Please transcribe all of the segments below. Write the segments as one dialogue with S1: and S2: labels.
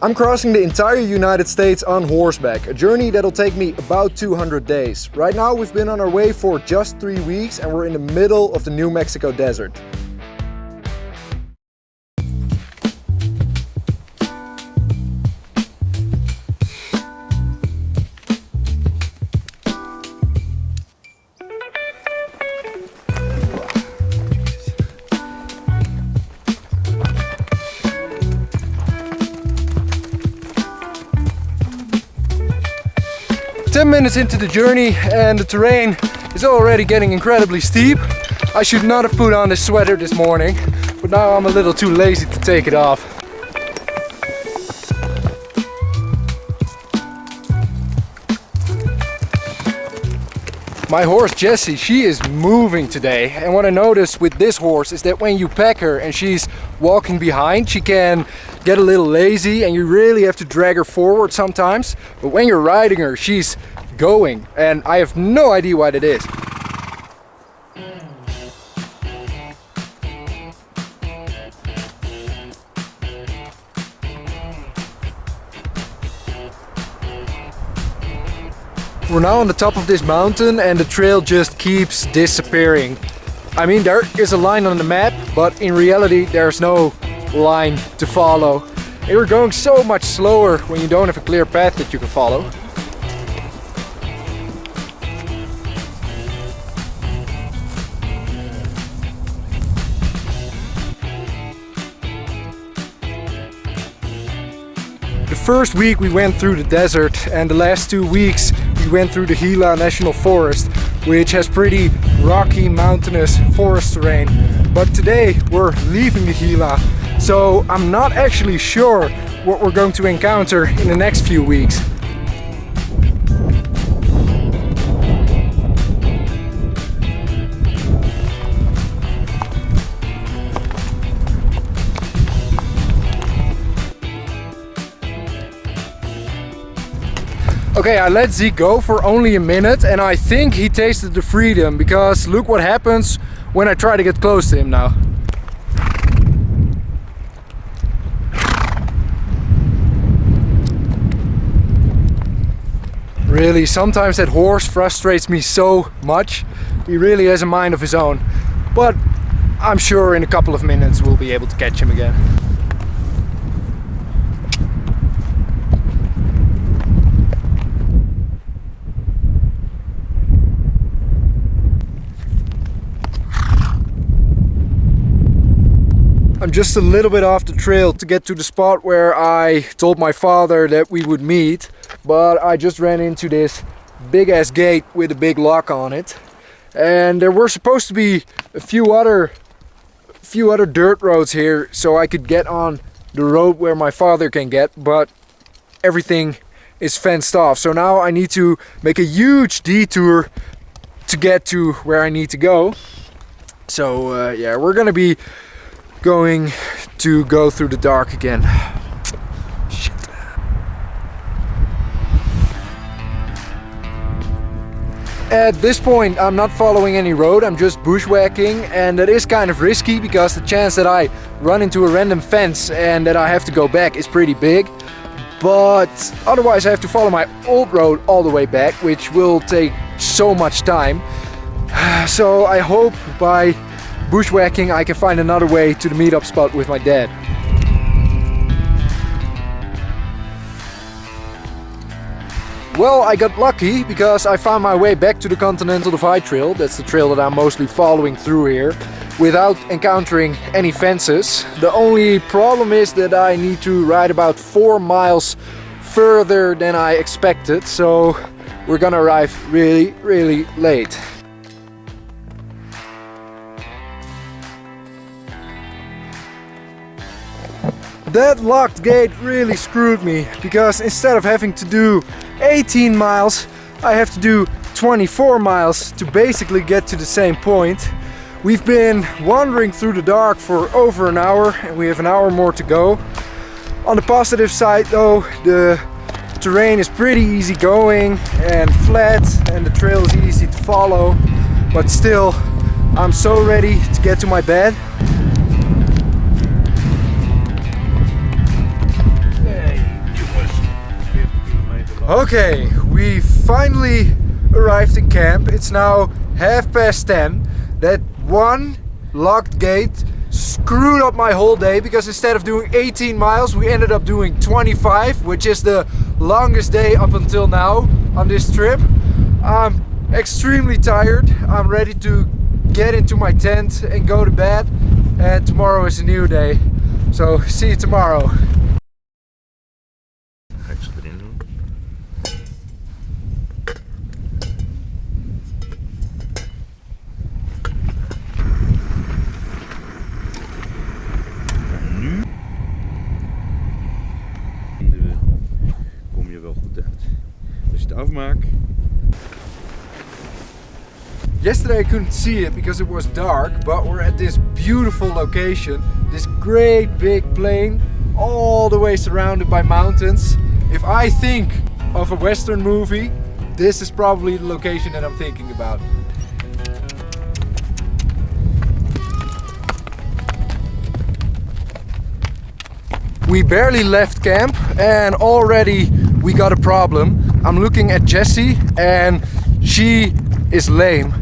S1: I'm crossing the entire United States on horseback, a journey that'll take me about 200 days. Right now we've been on our way for just 3 weeks and we're in the middle of the New Mexico desert. Ten minutes into the journey and the terrain is already getting incredibly steep. I should not have put on this sweater this morning, but now I'm a little too lazy to take it off. My horse Jessie, she is moving today, and what I noticed with this horse is that when you pack her and she's walking behind, she can get a little lazy and you really have to drag her forward sometimes. But when you're riding her, she's going, and I have no idea what it is. We're now on the top of this mountain and the trail just keeps disappearing. I mean, there is a line on the map, but in reality there's no line to follow. And we're going so much slower when you don't have a clear path that you can follow. The first week we went through the desert, and the last 2 weeks we went through the Gila National Forest, which has pretty rocky, mountainous forest terrain. But today we're leaving the Gila, so I'm not actually sure what we're going to encounter in the next few weeks. Okay, I let Zeke go for only a minute and I think he tasted the freedom, because look what happens when I try to get close to him now. Really, sometimes that horse frustrates me so much. He really has a mind of his own. But I'm sure in a couple of minutes we'll be able to catch him again. I'm just a little bit off the trail to get to the spot where I told my father that we would meet, but I just ran into this big ass gate with a big lock on it, and there were supposed to be a few other dirt roads here so I could get on the road where my father can get, but everything is fenced off, so now I need to make a huge detour to get to where I need to go. So yeah, we're gonna be going to go through the dark again. Shit. At this point I'm not following any road, I'm just bushwhacking, and that is kind of risky because the chance that I run into a random fence and that I have to go back is pretty big. But otherwise I have to follow my old road all the way back, which will take so much time. So I hope by bushwhacking I can find another way to the meetup spot with my dad. Well, I got lucky because I found my way back to the Continental Divide Trail. That's the trail that I'm mostly following through here, without encountering any fences. The only problem is that I need to ride about 4 miles further than I expected, so we're gonna arrive really late. That locked gate really screwed me, because instead of having to do 18 miles, I have to do 24 miles to basically get to the same point. We've been wandering through the dark for over an hour and we have an hour more to go. On the positive side though, the terrain is pretty easy going and flat, and the trail is easy to follow, but still I'm so ready to get to my bed. Hey. Okay, we finally arrived in camp. It's now 10:30. That one locked gate screwed up my whole day because instead of doing 18 miles we ended up doing 25, which is the longest day up until now on this trip. I'm extremely tired. I'm ready to get into my tent and go to bed, and tomorrow is a new day. So see you tomorrow. Yesterday I couldn't see it because it was dark, but we're at this beautiful location, this great big plain, all the way surrounded by mountains. If I think of a Western movie, this is probably the location that I'm thinking about. We barely left camp and already we got a problem. I'm looking at Jessie and she is lame.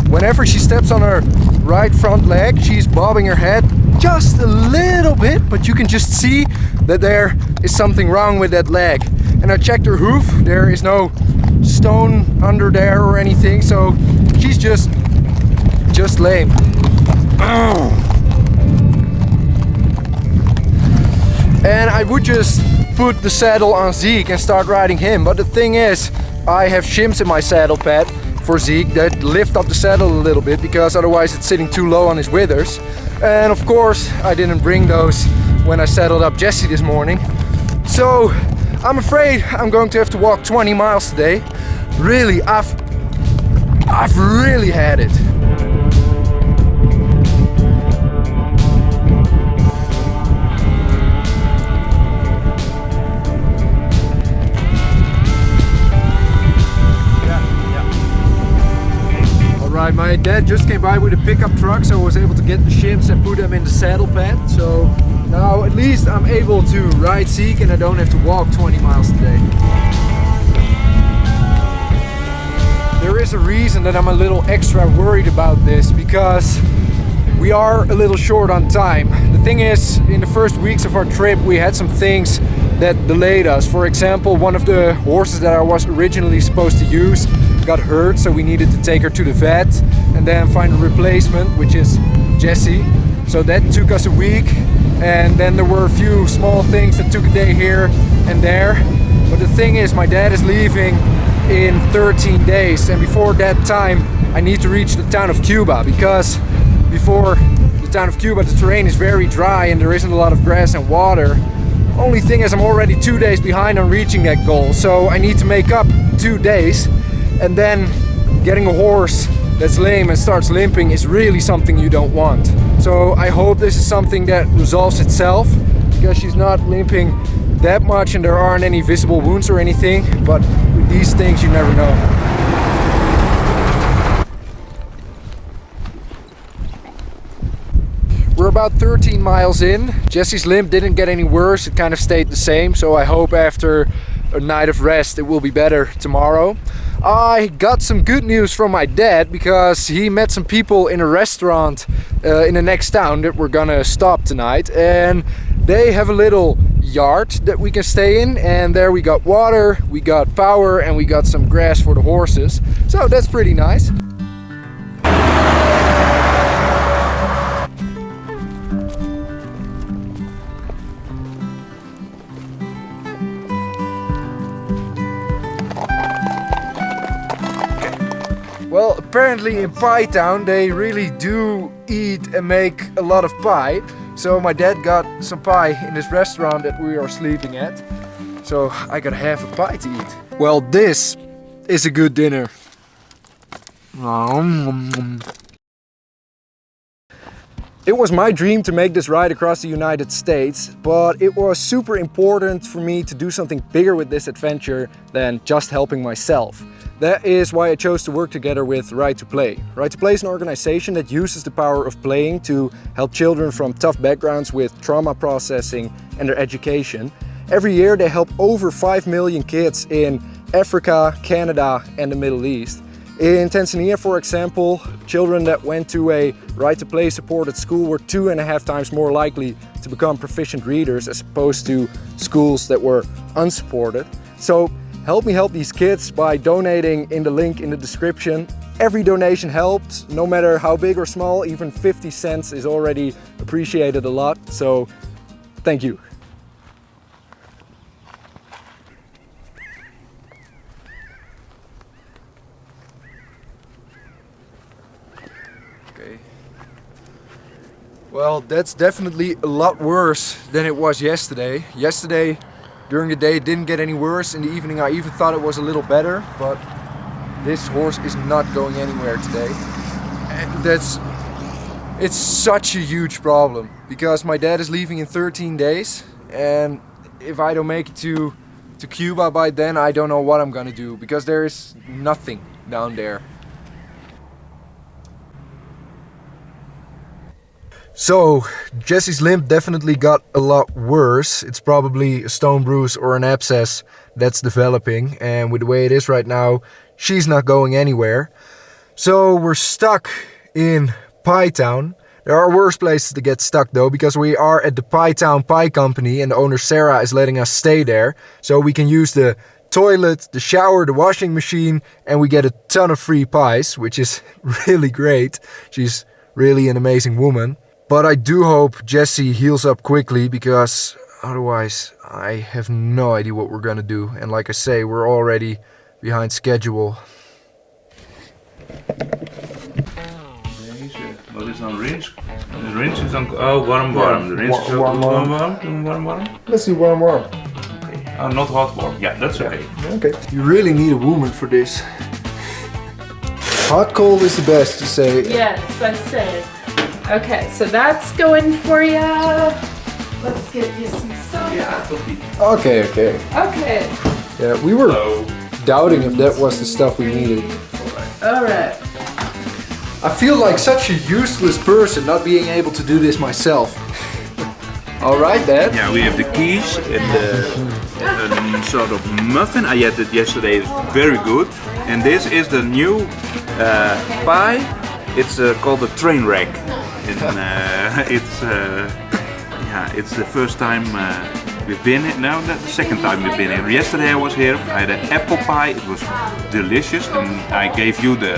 S1: Whenever she steps on her right front leg, she's bobbing her head just a little bit, but you can just see that there is something wrong with that leg. And I checked her hoof, there is no stone under there or anything, so she's just lame. And I would just put the saddle on Zeke and start riding him, but the thing is, I have shims in my saddle pad for Zeke that lift up the saddle a little bit because otherwise it's sitting too low on his withers. And of course I didn't bring those when I saddled up Jessie this morning. So I'm afraid I'm going to have to walk 20 miles today. Really, I've really had it. Alright, my dad just came by with a pickup truck, so I was able to get the shims and put them in the saddle pad. So now at least I'm able to ride Zeke and I don't have to walk 20 miles today. There is a reason that I'm a little extra worried about this, because we are a little short on time. The thing is, in the first weeks of our trip we had some things that delayed us. For example, one of the horses that I was originally supposed to use got hurt, so we needed to take her to the vet and then find a replacement, which is Jessie. So that took us a week, and then there were a few small things that took a day here and there. But the thing is, my dad is leaving in 13 days, and before that time I need to reach the town of Cuba, because before the town of Cuba the terrain is very dry and there isn't a lot of grass and water. Only thing is, I'm already 2 days behind on reaching that goal, so I need to make up 2 days. And then getting a horse that's lame and starts limping is really something you don't want. So I hope this is something that resolves itself, because she's not limping that much and there aren't any visible wounds or anything, but with these things you never know. We're about 13 miles in. Jessie's limp didn't get any worse, it kind of stayed the same, so I hope after a night of rest it will be better tomorrow. I got some good news from my dad, because he met some people in a restaurant in the next town that we're gonna stop tonight, and they have a little yard that we can stay in, and there we got water, we got power, and we got some grass for the horses, so that's pretty nice. Well, apparently in Pie Town they really do eat and make a lot of pie. So my dad got some pie in this restaurant that we are sleeping at. So I got half a pie to eat. Well, this is a good dinner. It was my dream to make this ride across the United States, but it was super important for me to do something bigger with this adventure than just helping myself. That is why I chose to work together with Ride to Play. Ride to Play is an organization that uses the power of playing to help children from tough backgrounds with trauma processing and their education. Every year they help over 5 million kids in Africa, Canada and the Middle East. In Tanzania, for example, children that went to a right-to-play supported school were 2.5 times more likely to become proficient readers as opposed to schools that were unsupported. So help me help these kids by donating in the link in the description. Every donation helps, no matter how big or small. Even 50 cents is already appreciated a lot, so thank you. Okay. Well, that's definitely a lot worse than it was yesterday. Yesterday, during the day, it didn't get any worse. In the evening, I even thought it was a little better, but this horse is not going anywhere today. And it's such a huge problem because my dad is leaving in 13 days, and if I don't make it to Cuba by then, I don't know what I'm gonna do because there is nothing down there. So, Jessie's limp definitely got a lot worse. It's probably a stone bruise or an abscess that's developing, and with the way it is right now, she's not going anywhere. So we're stuck in Pie Town. There are worse places to get stuck though, because we are at the Pie Town Pie Company and the owner Sarah is letting us stay there. So we can use the toilet, the shower, the washing machine, and we get a ton of free pies, which is really great. She's really an amazing woman. But I do hope Jessie heals up quickly, because otherwise I have no idea what we're gonna do. And like I say, we're already behind schedule.
S2: Wat is dan range? De range is dan... Oh, warm. De range is ook warm.
S1: Let's do warm.
S2: Okay. Oh, not hot. Yeah, that's okay.
S1: Okay. You really need a woman for this. Hot cold is the best, you say.
S3: Yes, I said. Okay, so that's going for you. Let's get you some soda.
S2: Yeah,
S1: Okay.
S3: Okay.
S1: Yeah, we were doubting if that was the stuff we needed.
S3: Alright.
S1: I feel like such a useless person not being able to do this myself. Alright, Dad.
S2: Yeah, we have the keys and the sort of muffin. I had it yesterday, it's very good. And this is the new pie. It's called the train wreck. And it's the first time we've been here. Now that's the second time we've been here. Yesterday I was here. I had an apple pie. It was delicious, and I gave you the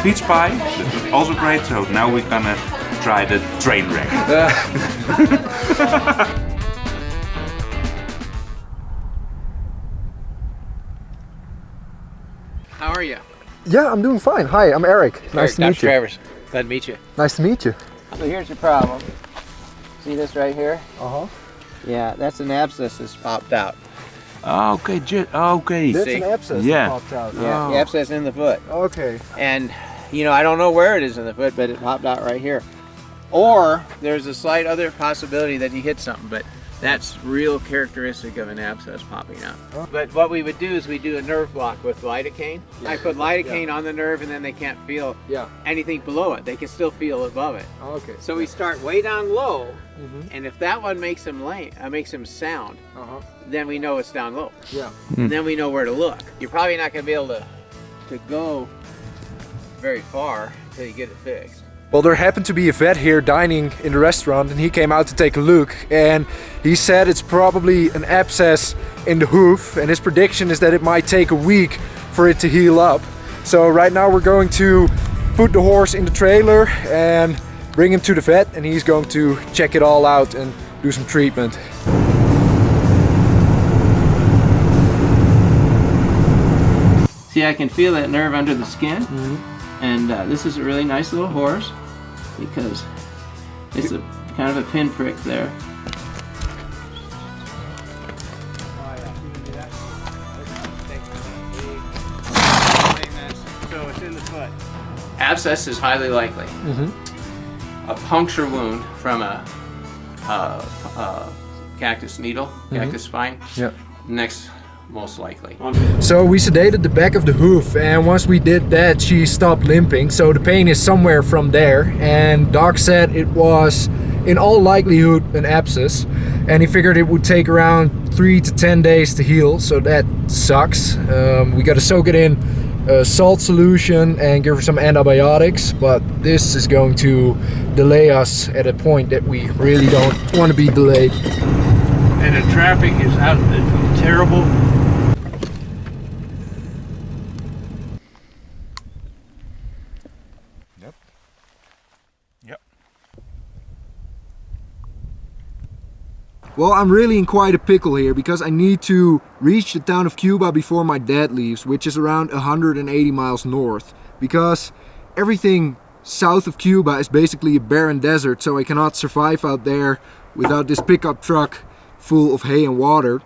S2: peach pie. That was also great. So now we're gonna try the train wreck.
S4: How are you?
S1: Yeah, I'm doing fine. Hi, I'm Eric. Nice to meet you.
S4: Travers. Glad to meet you.
S1: Nice to meet you.
S4: So here's your problem. See this right here?
S1: Uh-huh.
S4: Yeah, that's an abscess that's popped out.
S2: Okay, okay.
S1: That's
S4: See?
S1: an abscess
S2: Yeah.
S1: that popped out.
S4: Yeah, the abscess in the foot.
S1: Okay.
S4: And, you know, I don't know where it is in the foot, but it popped out right here. Or there's a slight other possibility that you hit something, but that's real characteristic of an abscess popping out.
S1: Oh.
S4: But what we would do is we do a nerve block with lidocaine. I put lidocaine on the nerve, and then they can't feel anything below it. They can still feel above it.
S1: Okay.
S4: So we start way down low, and if that one makes him sound, then we know it's down low.
S1: Yeah.
S4: And then we know where to look. You're probably not going to be able to go very far until you get it fixed.
S1: Well, there happened to be a vet here dining in the restaurant, and he came out to take a look, and he said it's probably an abscess in the hoof, and his prediction is that it might take a week for it to heal up. So right now we're going to put the horse in the trailer and bring him to the vet, and he's going to check it all out and do some treatment.
S4: See, I can feel that nerve under the skin, and this is a really nice little horse because it's a kind of a pinprick there. So it's in the foot. Abscess is highly likely. A puncture wound from a cactus needle, cactus spine.
S1: Yeah.
S4: Next, most likely.
S1: So we sedated the back of the hoof, and once we did that, she stopped limping. So the pain is somewhere from there, and Doc said it was in all likelihood an abscess, and he figured it would take around 3 to 10 days to heal, so that sucks. We got to soak it in a salt solution and give her some antibiotics, but this is going to delay us at a point that we really don't want to be delayed.
S5: And the traffic is out, it's terrible.
S2: Yep.
S1: Well, I'm really in quite a pickle here because I need to reach the town of Cuba before my dad leaves, which is around 180 miles north, because everything south of Cuba is basically a barren desert, so I cannot survive out there without this pickup truck full of hay and water.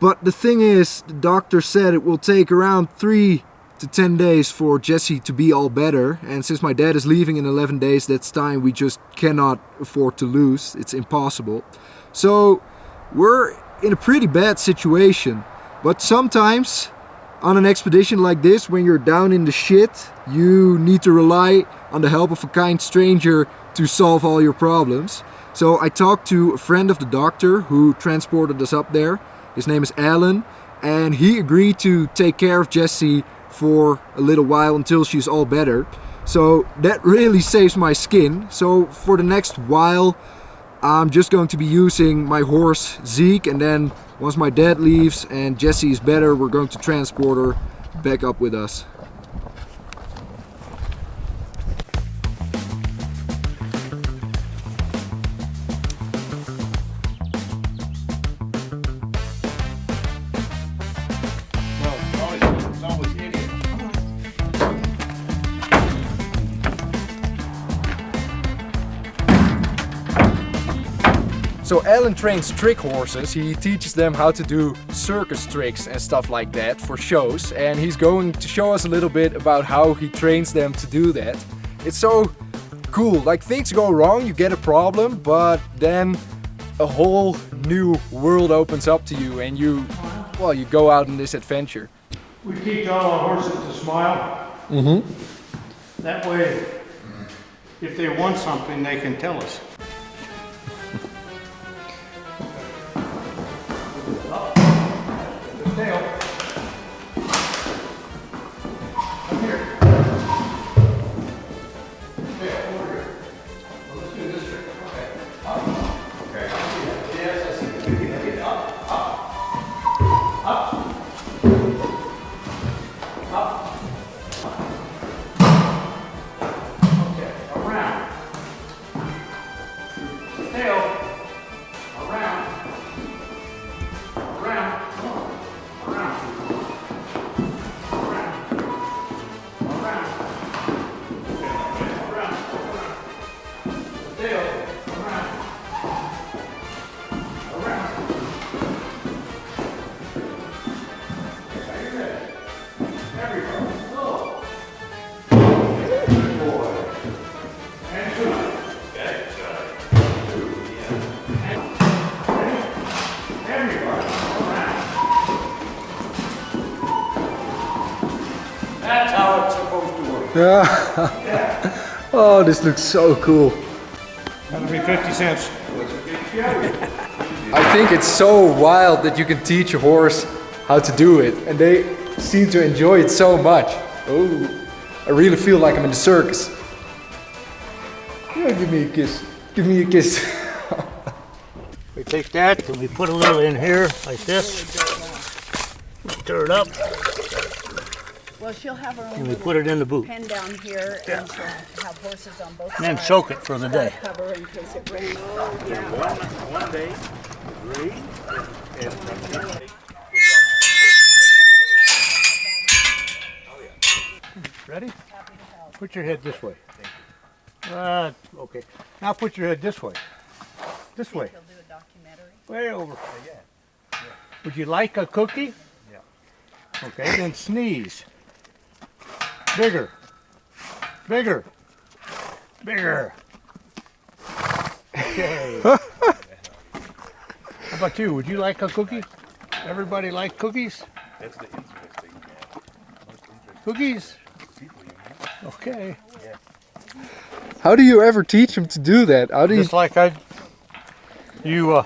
S1: But the thing is, the doctor said it will take around 3 to 10 days for Jessie to be all better, and since my dad is leaving in 11 days, that's time we just cannot afford to lose. It's impossible. So we're in a pretty bad situation, but sometimes on an expedition like this, when you're down in the shit, you need to rely on the help of a kind stranger to solve all your problems. So I talked to a friend of the doctor who transported us up there. His name is Alan, and he agreed to take care of Jessie for a little while until she's all better. So that really saves my skin. So for the next while, I'm just going to be using my horse Zeke, and then once my dad leaves and Jessie is better, we're going to transport her back up with us. So Alan trains trick horses. He teaches them how to do circus tricks and stuff like that for shows, and he's going to show us a little bit about how he trains them to do that. It's so cool. Like, things go wrong, you get a problem, but then a whole new world opens up to you, and you go out on this adventure.
S5: We teach all our horses to smile. That way, if they want something, they can tell us. Tail. Come here. Tail, over here. Well, let's do this trick. Okay. Up. Okay. Yes, I see. Up. Up. Up. Up. Okay. Around. Tail. Around. Around. That's how it's supposed to work.
S1: Yeah. Oh, this looks so cool.
S5: That'll be 50 cents.
S1: I think it's so wild that you can teach a horse how to do it, and they seem to enjoy it so much. Oh, I really feel like I'm in the circus. Yeah, give me a kiss. Give me a kiss.
S5: We take that and we put a little in here like this. Stir it up.
S6: Well, she'll have her own
S5: And we
S6: little
S5: put it in the boot.
S6: pen down here, and she'll have horses on both
S5: And then
S6: sides.
S5: soak it for the day.
S6: Cover in case it rains.
S2: One day, rain,
S5: Ready? Put your head this way. Okay. Now put your head this way. This way.
S6: He'll do a documentary.
S5: Way over. Would you like a cookie? Yeah. Okay, then sneeze. Bigger. Bigger. Bigger. Okay. How about you? Would you like a cookie? Everybody like cookies?
S2: That's the interesting.
S5: Cookies? Okay.
S1: How do you ever teach him to do that? How do you?
S5: Just like you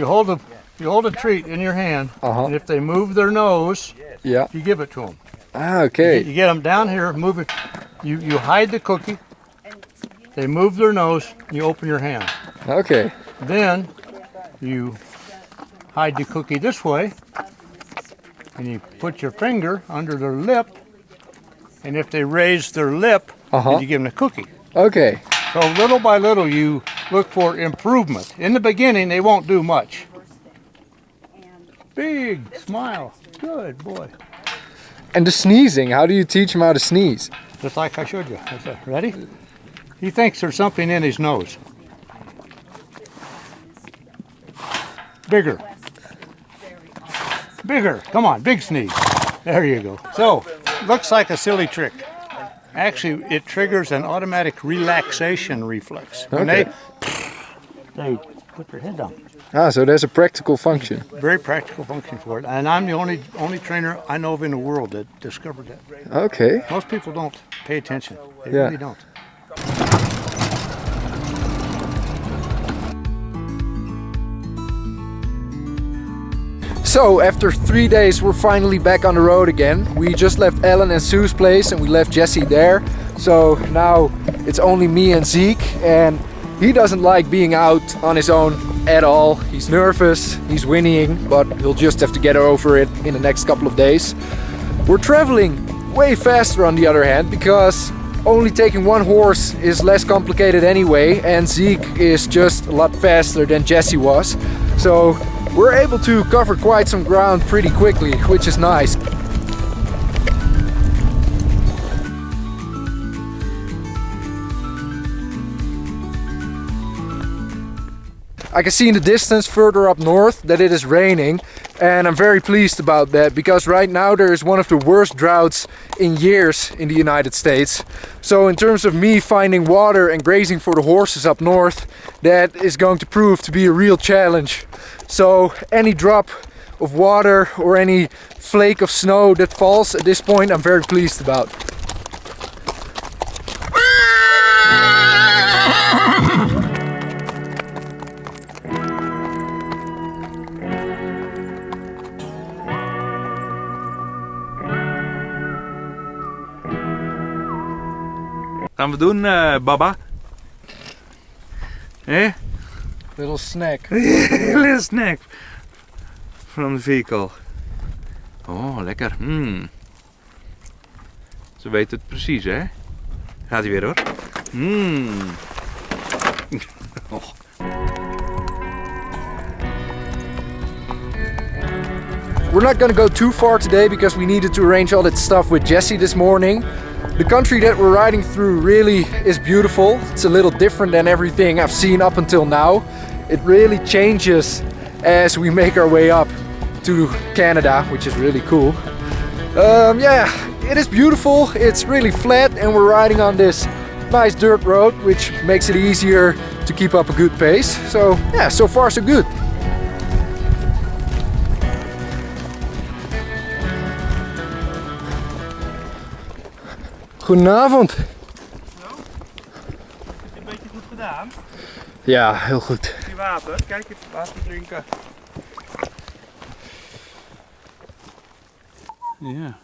S5: hold a treat in your hand, and if they move their nose,
S1: Yeah.
S5: you give it to them.
S1: Ah, okay.
S5: You get them down here, move it. You hide the cookie. They move their nose. You open your hand.
S1: Okay.
S5: Then you hide the cookie this way, and you put your finger under their lip. And if they raise their lip, then you give them the cookie.
S1: Okay.
S5: So little by little, you look for improvement. In the beginning, they won't do much. Big smile. Good boy.
S1: And the sneezing, how do you teach him how to sneeze?
S5: Just like I showed you. That's it. Ready? He thinks there's something in his nose. Bigger. Bigger. Come on, big sneeze. There you go. So, looks like a silly trick. Actually, it triggers an automatic relaxation reflex. When they put their head down.
S1: Ah, so there's a practical function.
S5: Very practical function for it. And I'm the only trainer I know of in the world that discovered that.
S1: Okay.
S5: Most people don't pay attention. They
S1: Yeah.
S5: really don't.
S1: So after 3 days we're finally back on the road again. We just left Ellen and Sue's place and we left Jesse there. So now it's only me and Zeke, and he doesn't like being out on his own at all. He's nervous, he's whinnying, but he'll just have to get over it in the next couple of days. We're traveling way faster on the other hand, because only taking one horse is less complicated anyway, and Zeke is just a lot faster than Jesse was. So we're able to cover quite some ground pretty quickly, which is nice. I can see in the distance further up north that it is raining, and I'm very pleased about that, because right now there is one of the worst droughts in years in the United States. So in terms of me finding water and grazing for the horses up north, that is going to prove to be a real challenge. So any drop of water or any flake of snow that falls at this point, I'm very pleased about.
S2: Gaan we doen, Baba? Eh?
S1: Little snack.
S2: Little snack from the vehicle. Oh, lekker. Ze weten het precies, hè? Gaat hij weer, hoor. Oh.
S1: We're not gonna go too far today because we needed to arrange all that stuff with Jesse this morning. The country that we're riding through really is beautiful. It's a little different than everything I've seen up until now. It really changes as we make our way up to Canada, which is really cool. Yeah, it is beautiful. It's really flat and we're riding on this nice dirt road, which makes it easier to keep up a good pace. So yeah, so far so good. Goedenavond.
S5: Een beetje goed gedaan.
S1: Ja, heel goed.
S5: Die water, kijk even water drinken.
S2: Ja.